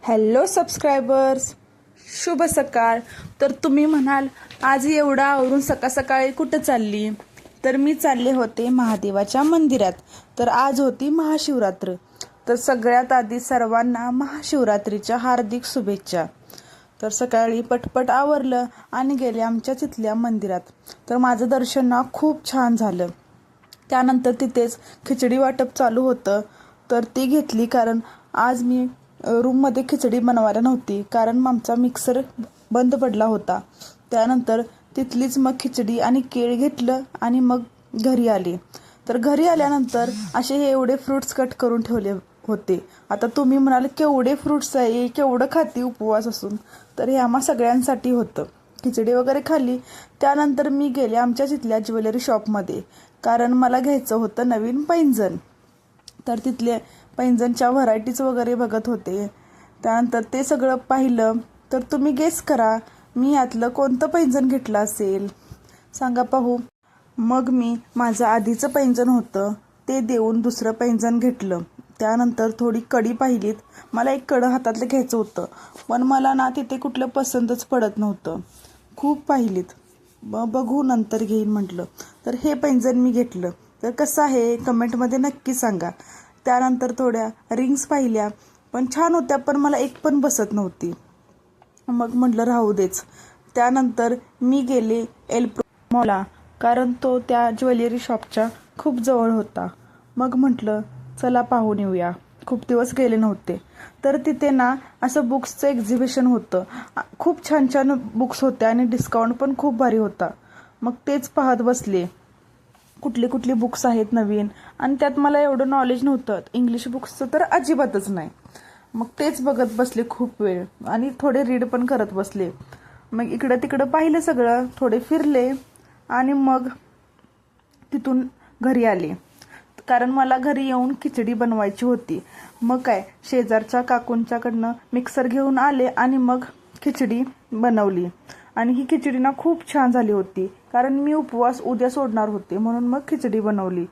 Hello subscribers, शुभ सकाळ. तर तुम्ही म्हणाल आज एवढा आवरून सकाळ सकाळी कुठं चालली? तर मी चालले होते महादेवाच्या मंदिरात. तर आज होती महाशिवरात्र. तर सगळ्यात आधी सर्वांना महाशिवरात्रीच्या हार्दिक शुभेच्छा. तर सकाळी पटपट आवरलं आणि गेले आमच्या तिथल्या मंदिरात. तर माझं दर्शन ना खूप छान झालं. त्यानंतर तिथेच खिचडी वाटप चालू होतं. तर ती घेतली, कारण आज मी रूममध्ये खिचडी बनवायला नव्हती, कारण आमचा मिक्सर बंद पडला होता. त्यानंतर तिथलीच मग खिचडी आणि केळ घेतलं आणि मग घरी आले. तर घरी आल्यानंतर असे हे एवढे फ्रूट्स कट करून ठेवले होते. आता तुम्ही म्हणाल केवढे फ्रूट्स आहे, केवढं खाती उपवास असून? तर हे आम्हा सगळ्यांसाठी होतं. खिचडी वगैरे खाल्ली. त्यानंतर मी गेले आमच्या तिथल्या ज्वेलरी शॉपमध्ये, कारण मला घ्यायचं होतं नवीन पैंजण. तर तिथले पैंजणच्या व्हरायटीज वगैरे बघत होते. त्यानंतर ते सगळं पाहिलं. तर तुम्ही गेस करा मी यातलं कोणतं पैंजण घेतलं असेल, सांगा पाहू. मग मी माझं आधीचं पैंजण होतं ते देऊन दुसरं पैंजण घेतलं. त्यानंतर थोडी कडी पाहिलीत. मला एक कडं हातातलं घ्यायचं होतं, पण मला ना तिथे कुठलं पसंतच पडत नव्हतं. खूप पाहिलीत, बघू नंतर घेईन म्हटलं. तर हे पैंजण मी घेतलं. तर कसं आहे कमेंटमध्ये नक्की सांगा. त्यानंतर थोड्या रिंग्स पाहिल्या, पण छान होत्या, पण मला एक पण बसत नव्हती. मग म्हटलं राहू देच. त्यानंतर मी गेले एलप्रो मॉलला, कारण तो त्या ज्वेलरी शॉपच्या खूप जवळ होता. मग म्हटलं चला पाहून येऊया, खूप दिवस गेले नव्हते. तर तिथे ना असं बुक्सचं एक्झिबिशन होतं. खूप छान छान बुक्स होते आणि डिस्काउंट पण खूप भारी होता. मग तेच पाहत बसले कुठली कुठली बुक्स आहेत नवीन. आणि त्यात मला एवढं नॉलेज नव्हतं, इंग्लिश बुक्सचं तर अजिबातच नाही. मग तेच बघत बसले खूप वेळ आणि थोडे रीड पण करत बसले. मग इकडं तिकडं पाहिलं सगळं, थोडे फिरले आणि मग तिथून घरी आले, कारण मला घरी येऊन खिचडी बनवायची होती. मग काय शेजारच्या काकूंच्याकडनं मिक्सर घेऊन आले आणि मग खिचडी बनवली. आणि ही खिचडी ना खूप छान झाली होती, कारण मी उपवास उद्या सोडणार होते, म्हणून मग खिचडी बनवली.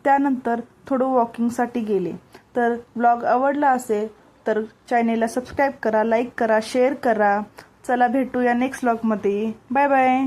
त्यानंतर थोडं वॉकिंगसाठी गेले. तर ब्लॉग आवडला असेल तर चॅनेलला सबस्क्राईब करा, लाईक करा, शेअर करा. चला भेटूया नेक्स्ट ब्लॉगमध्ये. Bye bye.